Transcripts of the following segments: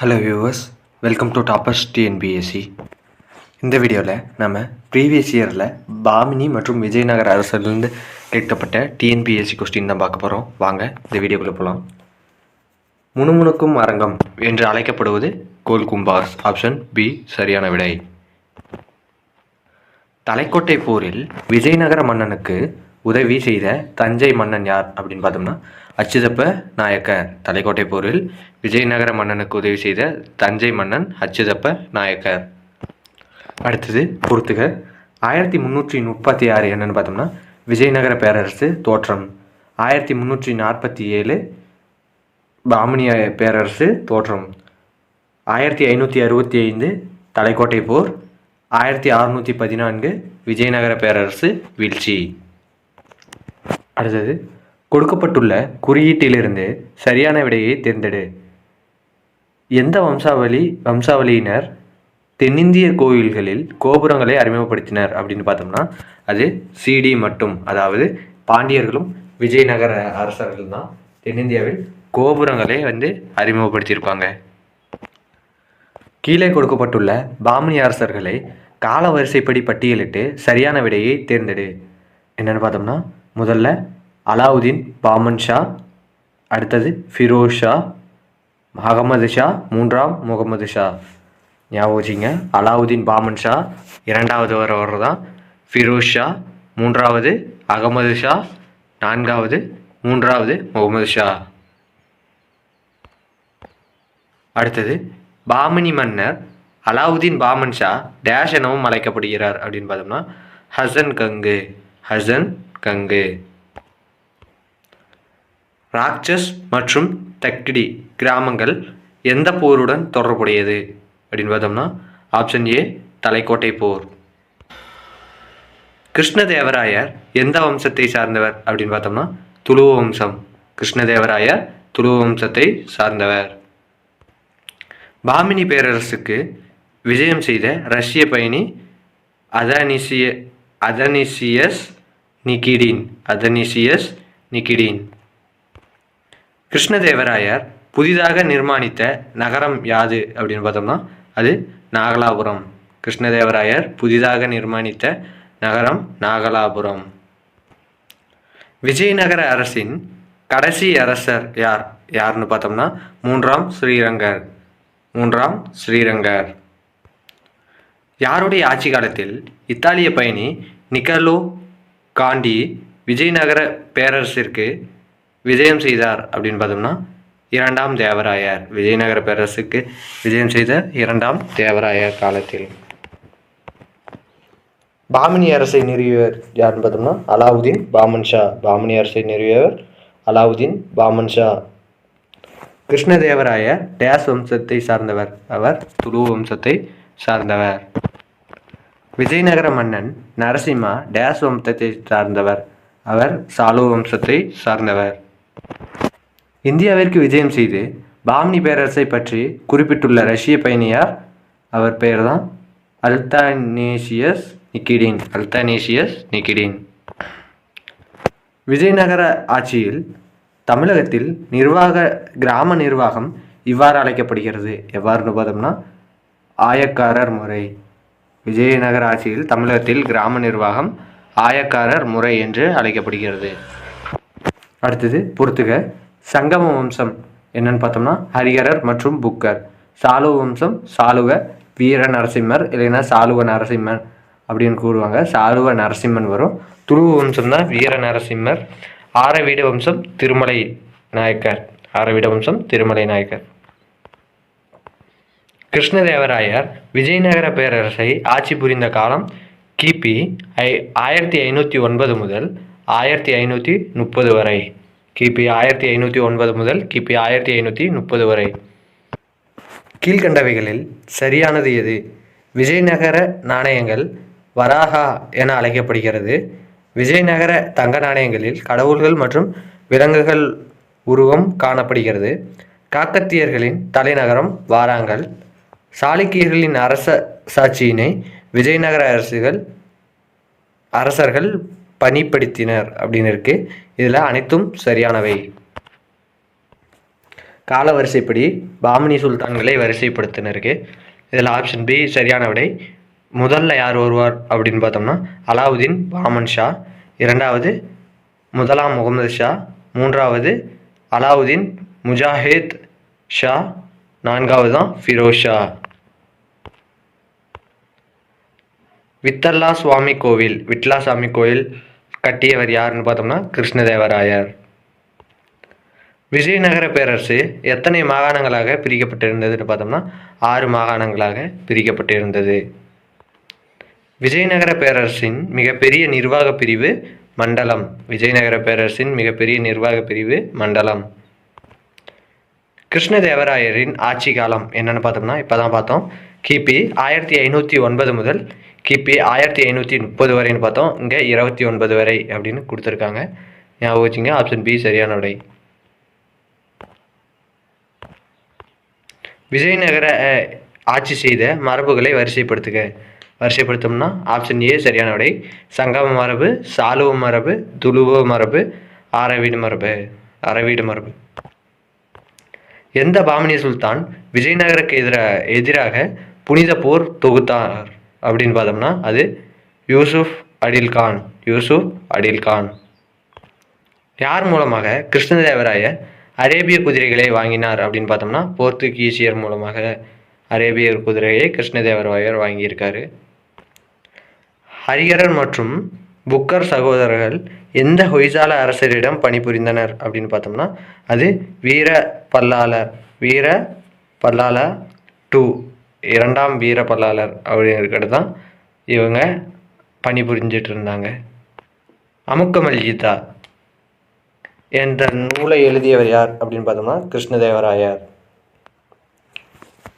Hello viewers, welcome to toppers TNPSC. இந்த வீடியோவில் நம்ம ப்ரீவியஸ் இயரில் பாமினி மற்றும் விஜயநகர அரசிலிருந்து கேட்கப்பட்ட டிஎன்பிஎஸ்சி கொஸ்டின் தான் பார்க்க போகிறோம். வாங்க இந்த வீடியோக்குள்ளே போகலாம். முணுமுணுக்கும் அரங்கம் என்று அழைக்கப்படுவது கோல்கும்பாஸ். ஆப்ஷன் பி சரியான விடை. தலைக்கோட்டை போரில் விஜயநகர மன்னனுக்கு உதவி செய்த தஞ்சை மன்னன் யார் அப்படின்னு பார்த்தோம்னா அச்சுதப்ப நாயக்கர். தலைக்கோட்டை போரில் விஜயநகர மன்னனுக்கு உதவி செய்த தஞ்சை மன்னன் அச்சுதப்ப நாயக்கர். அடுத்தது பொறுத்துக. 1336 என்னன்னு பார்த்தோம்னா விஜயநகர பேரரசு தோற்றம். 1347 பாமனிய பேரரசு தோற்றம். 1565 தலைக்கோட்டை போர். 1614 விஜயநகர பேரரசு வீழ்ச்சி. அடுத்தது கொடுக்கப்பட்டுள்ள குறியீட்டிலிருந்து சரியான விடையை தேர்ந்தெடு. எந்த வம்சாவளியினர் தென்னிந்திய கோயில்களில் கோபுரங்களை அறிமுகப்படுத்தினர் அப்படின்னு பார்த்தோம்னா அது சிடி மட்டும். அதாவது பாண்டியர்களும் விஜயநகர அரசர்கள் தான் தென்னிந்தியாவில் கோபுரங்களை அறிமுகப்படுத்தியிருப்பாங்க. கீழே கொடுக்கப்பட்டுள்ள பாமனி அரசர்களை கால வரிசைப்படி பட்டியலிட்டு சரியான விடையை தேர்ந்தெடு. என்னென்னு பார்த்தோம்னா முதல்ல அலாவுதீன் பாமன் ஷா, அடுத்தது ஃபிரோஸ் ஷா, அகமது ஷா, மூன்றாம் முகமது ஷா. ஞாபகம் வச்சுங்க, அலாவுதீன் பாமன் ஷா, இரண்டாவது வரவர் தான் ஃபிரோஸ் ஷா, மூன்றாவது அகமது ஷா, மூன்றாவது முகமது ஷா. அடுத்தது பாமனி மன்னர் அலாவுதீன் பாமன் ஷா டேஷ் எனவும் அழைக்கப்படுகிறார் அப்படின்னு பார்த்தோம்னா ஹசன் கங்கு. ராக்சஸ் மற்றும் தக்டி கிராமங்கள் எந்த போருடன் தொடர்புடையது அப்படின்னு பார்த்தோம்னா ஆப்ஷன் ஏ தலைக்கோட்டை போர். கிருஷ்ணதேவராயர் எந்த வம்சத்தை சார்ந்தவர் அப்படின்னு பார்த்தோம்னா துளுவ வம்சம். கிருஷ்ணதேவராயர் துளுவ வம்சத்தை சார்ந்தவர். பாமினி பேரரசுக்கு விஜயம் செய்த ரஷ்ய பயணி அதனீசியஸ் நிகிடின். கிருஷ்ணதேவராயர் புதிதாக நிர்மாணித்த நகரம் யாது அப்படின்னு பார்த்தோம்னா அது நாகலாபுரம். கிருஷ்ணதேவராயர் புதிதாக நிர்மாணித்த நகரம் நாகலாபுரம். விஜயநகர அரசின் கடைசி அரசர் யாருன்னு பார்த்தோம்னா மூன்றாம் ஸ்ரீரங்கர். யாருடைய ஆட்சி காலத்தில் இத்தாலிய பயணி நிக்கலோ காண்டி விஜயநகர பேரரசிற்கு விஜயம் செய்தார் அப்படின்னு பார்த்தோம்னா இரண்டாம் தேவராயர். விஜயநகர பேரரசுக்கு விஜயம் செய்த இரண்டாம் தேவராயர் காலத்தில். பாமினி அரசை நிறுவியவர் யாருன்னு பார்த்தோம்னா அலாவுதீன் பாமன் ஷா. பாமினி அரசை நிறுவியவர் அலாவுதீன் பாமன் ஷா. கிருஷ்ணதேவராயர் டேஸ் வம்சத்தை சார்ந்தவர். அவர் துளுவ வம்சத்தை சார்ந்தவர். விஜயநகர மன்னன் நரசிம்மா டேஸ் வம்சத்தை சார்ந்தவர். அவர் சாளுவ வம்சத்தை சார்ந்தவர். இந்தியாவிற்கு விஜயம் செய்து பாமினி பேரரசை பற்றி குறிப்பிட்டுள்ள ரஷ்ய பயணியார். அவர் பெயர் தான் அல்தானேசியஸ் நிகிடின். விஜயநகர ஆட்சியில் தமிழகத்தில் கிராம நிர்வாகம் இவ்வாறு அழைக்கப்படுகிறது. எவ்வாறுன்னு பார்த்தோம்னா ஆயக்காரர் முறை. விஜயநகர ஆட்சியில் தமிழகத்தில் கிராம நிர்வாகம் ஆயக்காரர் முறை என்று அழைக்கப்படுகிறது. அடுத்தது பொறுத்துக. சங்கம வம்சம் என்னன்னு பார்த்தோம்னா ஹரிகரர் மற்றும் புக்கர். சாளுவ வம்சம் சாளுவ வீர நரசிம்மர் இல்லைன்னா சாளுவ நரசிம்மன் அப்படின்னு கூறுவாங்க. சாளுவ நரசிம்மன் வரும். துளுவ வம்சம் தான் வீர நரசிம்மர். ஆரவீட வம்சம் திருமலை நாயக்கர். கிருஷ்ணதேவராயர் விஜயநகர பேரரசை ஆட்சி புரிந்த காலம் கிபி 1509 முதல் 1530 வரை. கிபி 1509 முதல் கிபி 1530 வரை. கீழ்கண்டவைகளில் சரியானது எது? விஜயநகர நாணயங்கள் வராகா என அழைக்கப்படுகிறது. விஜயநகர தங்க நாணயங்களில் கடவுள்கள் மற்றும் விலங்குகள் உருவம் காணப்படுகிறது. காக்கத்தியர்களின் தலைநகரம் வாராங்கல். சாளுக்கியர்களின் அரச சாட்சியினை விஜயநகர அரசர்கள் பணிப்படுத்தினர் அப்படின்னு இருக்கு. இதில் அனைத்தும் சரியானவை. காலவரிசைப்படி பாமினி சுல்தான்களை வரிசைப்படுத்தினருக்கு. இதில் ஆப்ஷன் பி சரியான விடை. முதல்ல யார் வருவார் அப்படின்னு பார்த்தோம்னா அலாவுதீன் பாமன் ஷா, இரண்டாவது முதலாம் முகமது ஷா, மூன்றாவது அலாவுதீன் முஜாஹித் ஷா, நான்காவது தான் ஃபிரோஸ் ஷா. வித்தல்லா சுவாமி கோவில் கட்டியவர் யாருன்னு பார்த்தோம்னா கிருஷ்ணதேவராயர். விஜயநகர பேரரசு எத்தனை மாகாணங்களாக பிரிக்கப்பட்டிருந்ததுன்னு பார்த்தோம்னா 6 மாகாணங்களாக பிரிக்கப்பட்டிருந்தது. விஜயநகர பேரரசின் மிகப்பெரிய நிர்வாக பிரிவு மண்டலம். விஜயநகர பேரரசின் மிகப்பெரிய நிர்வாக பிரிவு மண்டலம். கிருஷ்ணதேவராயரின் ஆட்சி காலம் என்னன்னு பார்த்தோம்னா இப்போ தான் பார்த்தோம். கிபி 1509 முதல் கிபி 1530 வரைன்னு பார்த்தோம். இங்கே 29 வரை அப்படின்னு கொடுத்துருக்காங்க. ஞாபகம் வச்சுங்க. ஆப்ஷன் பி சரியான விடை. விஜயநகர ஆட்சி செய்த மரபுகளை வரிசைப்படுத்தோம்னா ஆப்ஷன் ஏ சரியான விடை. சங்கம மரபு, சாலுவ மரபு, துளுவ மரபு, அரவீடு மரபு. எந்த பாமினி சுல்தான் விஜயநகருக்கு எதிராக புனித போர் தொகுத்தார் அப்படின்னு பார்த்தோம்னா அது யூசுப் அடில் கான். யார் மூலமாக கிருஷ்ணதேவராயர் அரேபிய குதிரைகளை வாங்கினார் அப்படின்னு பார்த்தோம்னா போர்த்துகீசியர் மூலமாக அரேபிய குதிரையை கிருஷ்ணதேவராயர் வாங்கியிருக்காரு. ஹரிஹரர் மற்றும் புக்கர் சகோதரர்கள் எந்த ஹொய்சால அரசரிடம் பணிபுரிந்தனர் அப்படின்னு பார்த்தோம்னா அது வீர பல்லாள 2 இரண்டாம் வீர பல்லாளர் அப்படிங்கிறது தான் இவங்க பணிபுரிஞ்சிட்டு இருந்தாங்க. அமுக்கமல்ஜிதா என்ற நூலை எழுதியவர் யார் அப்படின்னு பார்த்தோம்னா கிருஷ்ணதேவராயர்.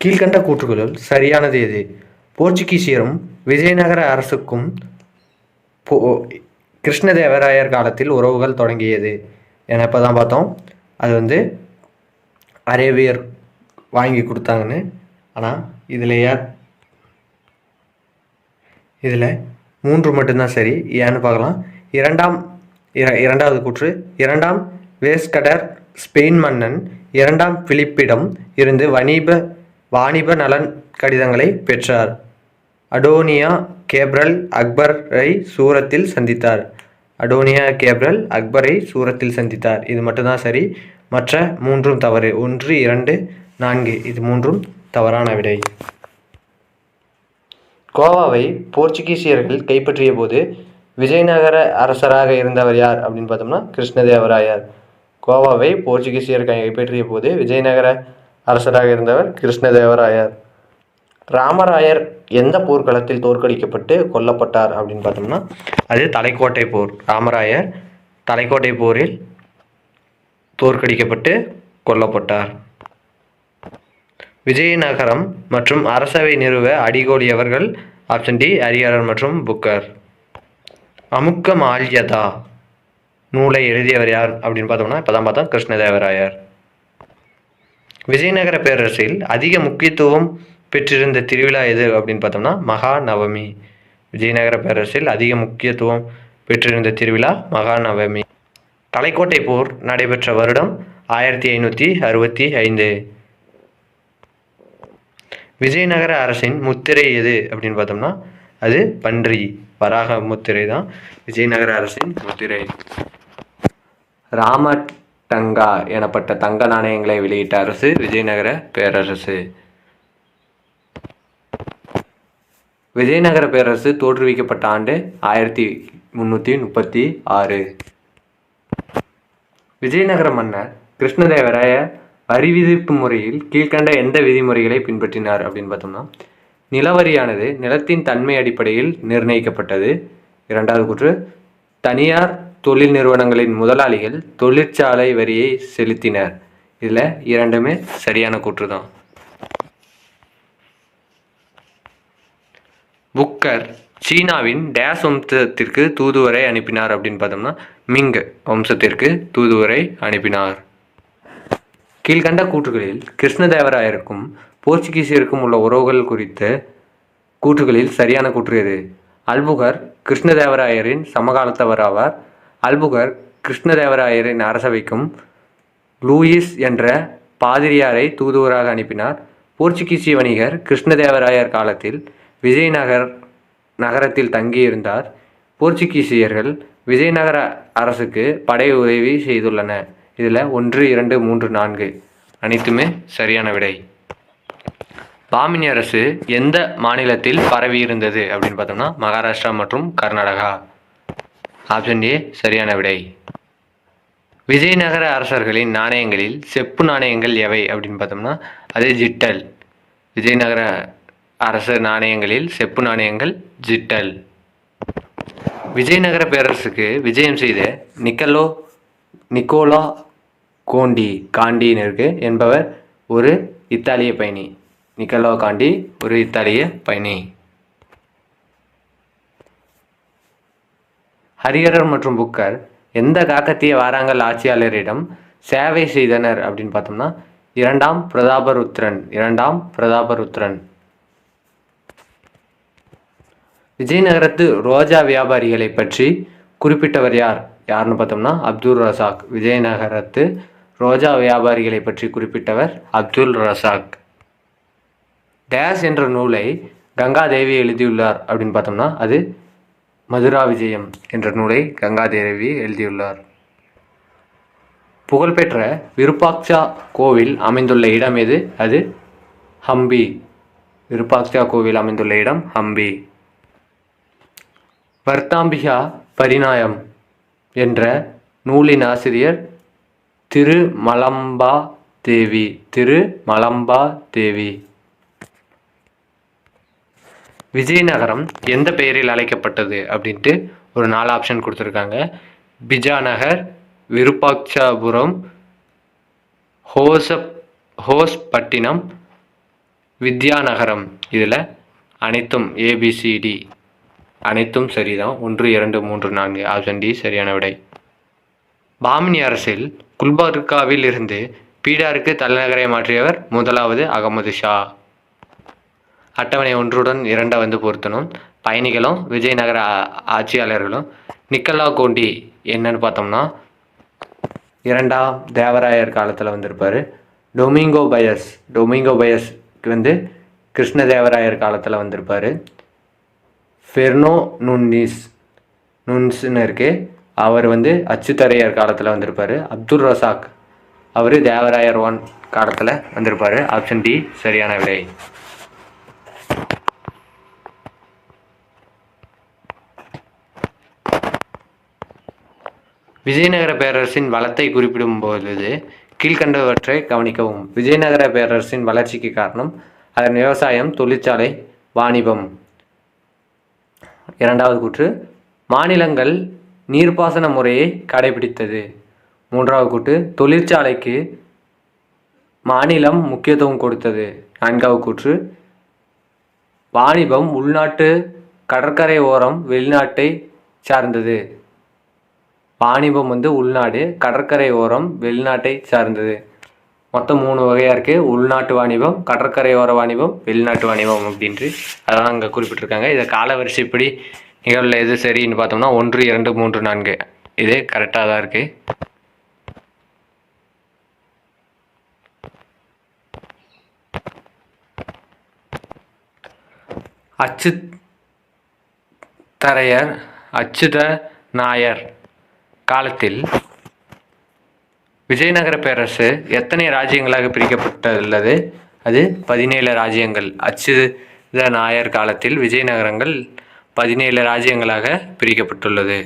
கீழ்கண்ட கூற்றுகளுள் சரியானது எது? போர்ச்சுகீசியரும் விஜயநகர அரசுக்கும் கிருஷ்ணதேவராயர் காலத்தில் உறவுகள் தொடங்கியது என இப்போ தான் பார்த்தோம். அது அரேபியர் வாங்கி கொடுத்தாங்கன்னு. ஆனால் இதில் 3 மட்டும்தான் சரி. ஏன்னு பார்க்கலாம். இரண்டாவது கூற்று, 2ஆம் வேஸ்கடர் ஸ்பெயின் மன்னன் 2ஆம் பிலிப்பிடம் இருந்து வாணிப நலன் கடிதங்களை பெற்றார். அடோனியா கேப்ரல் அக்பரை சூரத்தில் சந்தித்தார். இது மட்டும்தான் சரி. மற்ற 3ம் தவறு. 1, 2, 4 இது 3ம் தவறான விடை. கோவாவை போர்ச்சுகீசியர்கள் கைப்பற்றிய போது விஜயநகர அரசராக இருந்தவர் யார் அப்படின்னு பார்த்தோம்னா கிருஷ்ணதேவராயர். கோவாவை போர்ச்சுகீசியர் கைப்பற்றிய போது விஜயநகர அரசராக இருந்தவர் கிருஷ்ணதேவராயர். ராமராயர் எந்த போர்க்களத்தில் தோற்கடிக்கப்பட்டு கொல்லப்பட்டார் அப்படின்னு பார்த்தோம்னா அது தலைக்கோட்டை போர். ராமராயர் தலைக்கோட்டை போரில் தோற்கடிக்கப்பட்டு கொல்லப்பட்டார். விஜயநகரம் மற்றும் அரசவை நிறுவ அடிகோலியவர்கள் ஆப்ஷன் டி ஹரிஹரர் மற்றும் புக்கர். அமுக்கமால்யதா நூலை எழுதியவர் யார் அப்படின்னு பார்த்தோம்னா இப்போ தான் பார்த்தோம் கிருஷ்ணதேவராயர். விஜயநகர பேரரசில் அதிக முக்கியத்துவம் பெற்றிருந்த திருவிழா எது அப்படின்னு பார்த்தோம்னா மகாநவமி. விஜயநகர பேரரசில் அதிக முக்கியத்துவம் பெற்றிருந்த திருவிழா மகாநவமி. தலைக்கோட்டை போர் நடைபெற்ற வருடம் 1565. விஜயநகர அரசின் முத்திரை எது அப்படின்னு பார்த்தோம்னா அது பன்றி வராக முத்திரை தான் விஜயநகர அரசின் முத்திரை. ராமடங்கா எனப்பட்ட தங்க நாணயங்களை வெளியிட்ட அரசு விஜயநகர பேரரசு. விஜயநகர பேரரசு தோற்றுவிக்கப்பட்ட ஆண்டு 1336. விஜயநகர மன்னர் கிருஷ்ணதேவராய வரி விதிப்பு முறையில் கீழ்கண்ட எந்த விதிமுறைகளை பின்பற்றினார் அப்படின்னு பார்த்தோம்னா நிலவரியானது நிலத்தின் தன்மை அடிப்படையில் நிர்ணயிக்கப்பட்டது. 2வது கூற்று, தனியார் தொழில் நிறுவனங்களின் முதலாளிகள் தொழிற்சாலை வரியை செலுத்தினர். இதில் 2மே சரியான கூற்று தான். புக்கர் சீனாவின் டேஸ் வம்சத்திற்கு தூதுவரை அனுப்பினார் அப்படின்னு பார்த்தோம்னா மிங் வம்சத்திற்கு தூதுவரை அனுப்பினார். கீழ்கண்ட கூற்றுகளில் கிருஷ்ணதேவராயருக்கும் போர்ச்சுகீசியருக்கும் உள்ள உறவுகள் குறித்த கூற்றுகளில் சரியான கூற்று எது? அல்புகர் கிருஷ்ணதேவராயரின் சமகாலத்தவர் ஆவார். அல்புகர் கிருஷ்ணதேவராயரின் அரசவைக்கும் லூயிஸ் என்ற பாதிரியாரை தூதுவராக அனுப்பினார். போர்ச்சுகீசிய வணிகர் கிருஷ்ணதேவராயர் காலத்தில் நகரத்தில் தங்கியிருந்தார். போர்ச்சுகீசியர்கள் விஜயநகர அரசுக்கு படை உதவி செய்துள்ளனர். இதில் 1, 2, 3, 4 அனைத்துமே சரியான விடை. பாமினி அரசு எந்த மாநிலத்தில் பரவி இருந்தது அப்படின்னு பார்த்தோம்னா மகாராஷ்டிரா மற்றும் கர்நாடகா. ஆப்ஷன் ஏ சரியான விடை. விஜயநகர அரசர்களின் நாணயங்களில் செப்பு நாணயங்கள் எவை அப்படின்னு பார்த்தோம்னா அது ஜிட்டல். விஜயநகர அரசர் நாணயங்களில் செப்பு நாணயங்கள் ஜிட்டல். விஜயநகர பேரரசுக்கு விஜயம் செய்த நிக்கோலா காண்டின்னு இருக்கு என்பவர் ஒரு இத்தாலிய பயணி. நிக்கோலா காண்டி ஒரு இத்தாலிய பயணி. ஹரிஹரர் மற்றும் புக்கர் எந்த காக்கத்திய வாராங்கல் ஆட்சியாளரிடம் சேவை செய்தனர் அப்படின்னு பார்த்தோம்னா இரண்டாம் பிரதாபருத்ரன். விஜயநகரத்து ரோஜா வியாபாரிகளை பற்றி குறிப்பிட்டவர் யாருன்னு பார்த்தோம்னா அப்துல் ரசாக். விஜயநகரத்து ரோஜா வியாபாரிகளை பற்றி குறிப்பிட்டவர் அப்துல் ரசாக். டேஸ் என்ற நூலை கங்காதேவி எழுதியுள்ளார் அப்படின்னு பார்த்தோம்னா அது மதுரா விஜயம் என்ற நூலை கங்காதேவி எழுதியுள்ளார். புகழ்பெற்ற விருப்பாக்சா கோவில் அமைந்துள்ள இடம் எது? அது ஹம்பி. விருப்பாக்சா கோவில் அமைந்துள்ள இடம் ஹம்பி. வர்த்தாம்பிகா பரிணாயம் என்ற நூலின் ஆசிரியர் திருமலம்பா தேவி. விஜயநகரம் எந்த பெயரில் அழைக்கப்பட்டது அப்படின்ட்டு ஒரு 4 ஆப்ஷன் கொடுத்துருக்காங்க. பிஜாநகர், விருப்பாட்சாபுரம், ஹோஸ்பட்டினம், வித்யாநகரம். இதில் அனைத்தும் ஏபிசிடி அனைத்தும் சரிதான். 1, 2, 3, 4 ஆப்ஷன் டி சரியான விடை. பாமினி அரசில் குல்பர்காவில் இருந்து பீடாருக்கு தலைநகரை மாற்றியவர் முதலாவது அகமது ஷா. அட்டவணை 1உடன் 2 பொருத்தணும். பயணிகளும் விஜயநகர ஆட்சியாளர்களும். நிக்கோலா கோண்டி என்னன்னு பார்த்தோம்னா 2ஆம் தேவராயர் காலத்தில் வந்திருப்பார். டொமிங்கோ பயஸ்க்கு கிருஷ்ணதேவராயர் காலத்தில் வந்திருப்பார். ஃபெர்னோ நுன்ஸ்னு இருக்கு, அவர் அச்சுத்தரையர் காலத்தில் வந்திருப்பார். அப்துல் ரசாக் அவர் தேவராயர் 1 காலத்தில் வந்திருப்பார். ஆப்ஷன் டி சரியான விடை. விஜயநகர பேரரசின் வளத்தை குறிப்பிடும் பொழுது கீழ்கண்டவற்றை கவனிக்கவும். விஜயநகர பேரரசின் வளர்ச்சிக்கு காரணம் அதன் விவசாயம், தொழிற்சாலை, வாணிபம். 2வது கூற்று மாநிலங்கள் நீர்ப்பாசன முறையை கடைபிடித்தது. 3வது கூற்று தொழிற்சாலைக்கு மாநிலம் முக்கியத்துவம் கொடுத்தது. 4வது கூற்று வாணிபம் உள்நாட்டு, கடற்கரை ஓரம், வெளிநாட்டை சார்ந்தது. வாணிபம் உள்நாடு, கடற்கரை ஓரம், வெளிநாட்டை சார்ந்தது. மொத்தம் 3 வகையாக இருக்குது. உள்நாட்டு வாணிபம், கடற்கரை ஓர வாணிபம், வெளிநாட்டு வாணிபம் அப்படின்ட்டு அதெல்லாம் அங்கே குறிப்பிட்டிருக்காங்க. இதை காலவரிசைப்படி நிகழ்வில் எது சரின்னு பார்த்தோம்னா 1, 2, 3, 4 இது கரெக்டாக தான் இருக்குது. அச்சுத நாயர் காலத்தில் விஜயநகர பேரரசு எத்தனை ராஜ்யங்களாக பிரிக்கப்பட்டுள்ளது? அது 17 ராஜ்யங்கள். அச்சுத நாயர் காலத்தில் விஜயநகரங்கள் 17 ராஜ்யங்களாக பிரிக்கப்பட்டுள்ளது.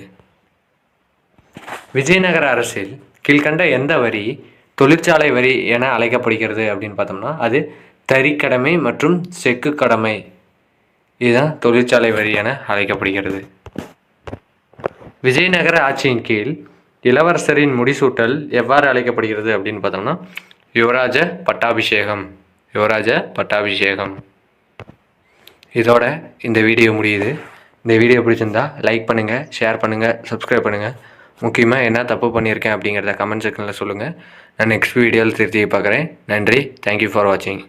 விஜயநகர அரசில் கீழ்கண்ட எந்த வரி தொழிற்சாலை வரி என அழைக்கப்படுகிறது அப்படின்னு பார்த்தோம்னா அது தறிக்கடமை மற்றும் செக்கு கடமை. இதுதான் தொழிற்சாலை வரி என அழைக்கப்படுகிறது. விஜயநகர ஆட்சியின் கீழ் இளவரசரின் முடிசூட்டல் எவ்வாறு அழைக்கப்படுகிறது அப்படின்னு பார்த்தோம்னா யுவராஜ பட்டாபிஷேகம். இதோட இந்த வீடியோ முடியுது. இந்த வீடியோ பிடிச்சிருந்தா லைக் பண்ணுங்கள், ஷேர் பண்ணுங்கள், சப்ஸ்கிரைப் பண்ணுங்கள். முக்கியமாக என்ன தப்பு பண்ணியிருக்கேன் அப்படிங்கிறத கமெண்ட் செக்ஷனில் சொல்லுங்கள். நான் நெக்ஸ்ட் வீடியோவில் திருத்தி பார்க்குறேன். நன்றி. தேங்க்யூ ஃபார் வாட்சிங்.